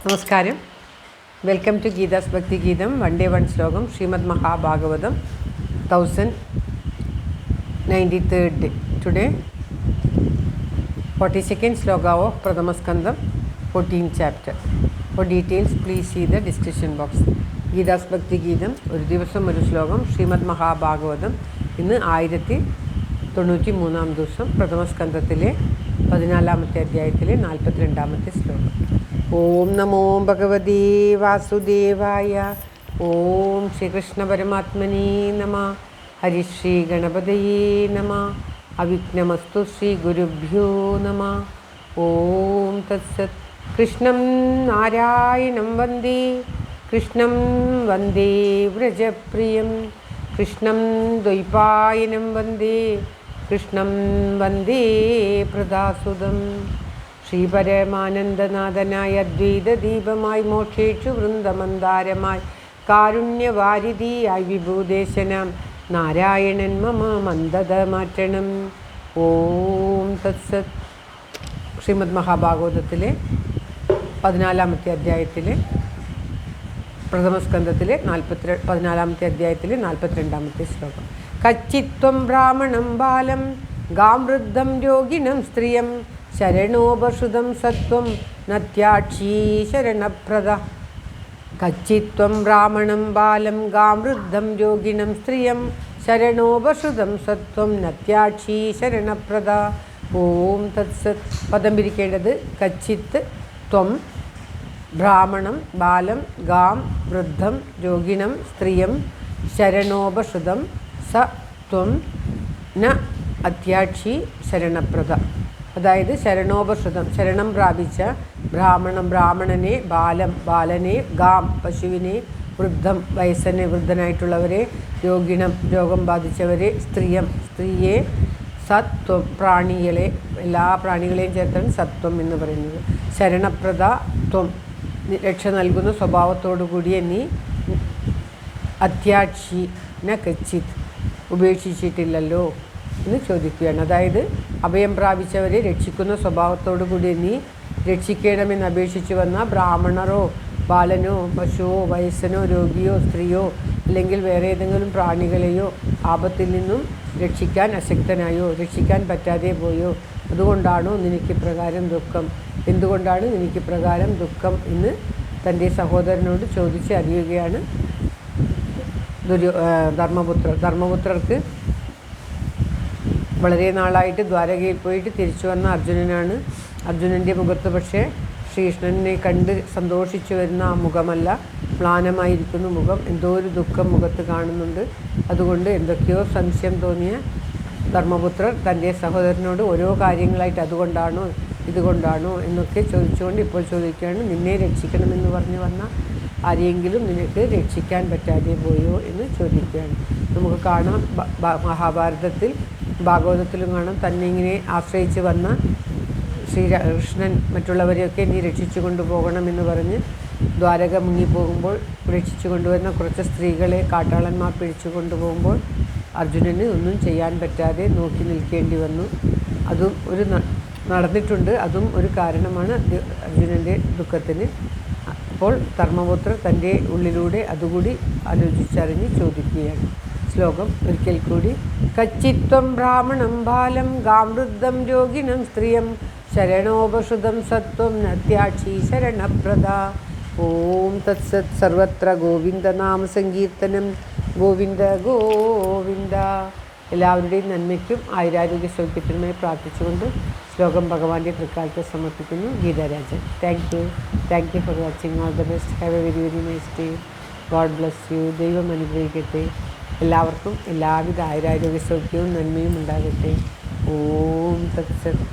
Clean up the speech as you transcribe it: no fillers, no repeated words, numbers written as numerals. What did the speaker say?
നമസ്കാരം. Welcome to Geetha's ഭക്തി ഗീതം. വൺ ഡേ വൺ ശ്ലോകം. Shrimad Mahabhagavatam 1093rd day. Today 42nd sloka of Pradhamaskandam 14th chapter. For details please see the description box. Geetha's ഭക്തി ഗീതം ഒരു ദിവസം ഒരു ശ്ലോകം. ശ്രീമദ് മഹാഭാഗവതം ഇന്ന് 1093 ദിവസം. പ്രഥമസ്കന്ധത്തിലെ 14ാമത്തെ അധ്യായത്തിലെ 42ാമത്തെ ശ്ലോകം. ഓം നമോ ഭഗവതേ വാസുദേവായ. ഓം ശ്രീകൃഷ്ണ പരമാത്മനേ നമ. ഹരിശ്രീ ഗണപതയേ നമ. അവിഘ്നമസ്തു ശ്രീ ഗുരുഭ്യോ നമ. ഓം തത്സത്. കൃഷ്ണം നാരായണം വന്ദേ. കൃഷ്ണം വന്ദേ വ്രജപ്രിയം. കൃഷ്ണം ദ്വൈപായനം വന്ദേ. കൃഷ്ണം വന്ദേ പ്രദാസുതം. ശ്രീപരമാനന്ദനാഥനായ അദ്വൈതദീപമായി മോക്ഷേക്ഷു വൃന്ദമന്ദാരമായി കാരുണ്യവാരിധിയായി വിഭൂദേശനം നാരായണൻ മമ മന്ദത മാറ്റണം. ഓം തത്സത്. ശ്രീമദ് മഹാഭാഗവതത്തിലെ 14ാമത്തെ അധ്യായത്തിലെ പ്രഥമസ്കന്ധത്തിലെ 14ാമത്തെ അധ്യായത്തിലെ 42ാമത്തെ ശ്ലോകം. കച്ചിത്വം ബ്രാഹ്മണം ബാലം ഗാം വൃദ്ധം രോഗിണം സ്ത്രീയം ശരണോപഷുതം സത്വം നത്യാക്ഷീ ശരണപ്രദ. കച്ചിത്വം ബ്രാഹ്മണം ബാലം ഗാം വൃദ്ധം രോഗിണം സ്ത്രീയം ശരണോപഷുതം സത്വം നത്യാക്ഷീ ശരണപ്രദ. ഓം തത്സത്. പദം പിരിക്കേണ്ടത് കച്ചിത്ത് ത്വം ബ്രാഹ്മണം ബാലം ഗാം വൃദ്ധം രോഗിണം സ്ത്രീയം ശരണോപഷുതം സ ത്വം ന അത്യാക്ഷി ശരണപ്രദ. അതായത് ശരണോപഷുതം ശരണം പ്രാപിച്ച ബ്രാഹ്മണനെ, ബാലനെ, ഗാം പശുവിനെ, വൃദ്ധം വൃദ്ധനായിട്ടുള്ളവരെ, രോഗിണം രോഗം ബാധിച്ചവരെ, സ്ത്രീയെ, സത്വം പ്രാണികളെ, എല്ലാ പ്രാണികളെയും ചേർത്താണ് സത്വം എന്ന് പറയുന്നത്. ശരണപ്രദ ത്വം രക്ഷ നൽകുന്ന സ്വഭാവത്തോടു കൂടിയ നീ അത്യാക്ഷി ന കച്ചിത് ഉപേക്ഷിച്ചിട്ടില്ലല്ലോ എന്ന് ചോദിക്കുകയാണ്. അതായത് അഭയം പ്രാപിച്ചവരെ രക്ഷിക്കുന്ന സ്വഭാവത്തോടു കൂടി നീ രക്ഷിക്കണമെന്ന് അപേക്ഷിച്ചു വന്ന ബ്രാഹ്മണരോ ബാലനോ പശുവോ വയസ്സനോ രോഗിയോ സ്ത്രീയോ അല്ലെങ്കിൽ വേറെ ഏതെങ്കിലും പ്രാണികളെയോ ആപത്തിൽ നിന്നും രക്ഷിക്കാൻ അശക്തനായോ രക്ഷിക്കാൻ പറ്റാതെ പോയോ അതുകൊണ്ടാണോ നിനക്ക് പ്രകാരം ദുഃഖം, എന്തുകൊണ്ടാണ് നിനക്ക് പ്രകാരം ദുഃഖം എന്ന് തൻ്റെ സഹോദരനോട് ചോദിച്ച് അറിയുകയാണ് ധർമ്മപുത്രർക്ക് വളരെ നാളായിട്ട് ദ്വാരകയിൽ പോയിട്ട് തിരിച്ചു വന്ന അർജുനനാണ്. അർജുനൻ്റെ മുഖത്ത് പക്ഷേ ശ്രീകൃഷ്ണനെ കണ്ട് സന്തോഷിച്ചു വരുന്ന ആ മുഖമല്ല, മ്ലാനമായിരിക്കുന്ന മുഖം. എന്തോ ഒരു ദുഃഖം മുഖത്ത് കാണുന്നുണ്ട്. അതുകൊണ്ട് എന്തൊക്കെയോ സംശയം തോന്നിയ ധർമ്മപുത്രർ തൻ്റെ സഹോദരനോട് ഓരോ കാര്യങ്ങളായിട്ട് അതുകൊണ്ടാണോ ഇതുകൊണ്ടാണോ എന്നൊക്കെ ചോദിച്ചുകൊണ്ട് ഇപ്പോൾ ചോദിക്കുകയാണ്, നിന്നെ രക്ഷിക്കണമെന്ന് പറഞ്ഞു വന്ന ആരെയെങ്കിലും നിനക്ക് രക്ഷിക്കാൻ പറ്റാതെ പോയോ എന്ന് ചോദിക്കുകയാണ്. നമുക്ക് കാണാം മഹാഭാരതത്തിൽ ഭാഗവതത്തിലും കാണാം, തന്നെ ഇങ്ങനെ ആശ്രയിച്ച് വന്ന ശ്രീകൃഷ്ണൻ മറ്റുള്ളവരെയൊക്കെ നീ രക്ഷിച്ചു കൊണ്ടുപോകണമെന്ന് പറഞ്ഞ് ദ്വാരക മുങ്ങിപ്പോകുമ്പോൾ രക്ഷിച്ചു കൊണ്ടുവരുന്ന കുറച്ച് സ്ത്രീകളെ കാട്ടാളന്മാർ പിടിച്ചു കൊണ്ടുപോകുമ്പോൾ അർജുനന് ഒന്നും ചെയ്യാൻ പറ്റാതെ നോക്കി നിൽക്കേണ്ടി വന്നു. അതും നടന്നിട്ടുണ്ട്. അതും ഒരു കാരണമാണ് അർജുനൻ്റെ ദുഃഖത്തിന്. അപ്പോൾ ധർമ്മപുത്രർ തൻ്റെ ഉള്ളിലൂടെ അതുകൂടി ആലോചിച്ചറിഞ്ഞ് ചോദിക്കുകയാണ്. ശ്ലോകം ഒരിക്കൽ കൂടി. കച്ചിത്വം ബ്രാഹ്മണം ബാലം ഗാം വൃദ്ധം രോഗിണം സ്ത്രീയം ശരണോപഷുതം സത്വം നത്യാക്ഷി ശരണപ്രദ. ഓം തത്സത്. സർവത്ര ഗോവിന്ദനാമ സങ്കീർത്തനം. ഗോവിന്ദ ഗോവിന്ദ. എല്ലാവരുടെയും നന്മയ്ക്കും ആയുരാരോഗ്യ സൗഖ്യത്തിനുമായി പ്രാർത്ഥിച്ചുകൊണ്ട് ശ്ലോകം ഭഗവാന്റെ തൃക്കാലത്തെ സമർപ്പിക്കുന്നു. Geetha Rajan. Thank you for watching. All the best. Have A very very nice day. God bless you. ദൈവം അനുഗ്രഹിക്കട്ടെ. എല്ലാവർക്കും എല്ലാവിധ ആയുരാരോഗ്യ സൗഖ്യവും നന്മയും ഉണ്ടാകട്ടെ. ഓം തത്സത്.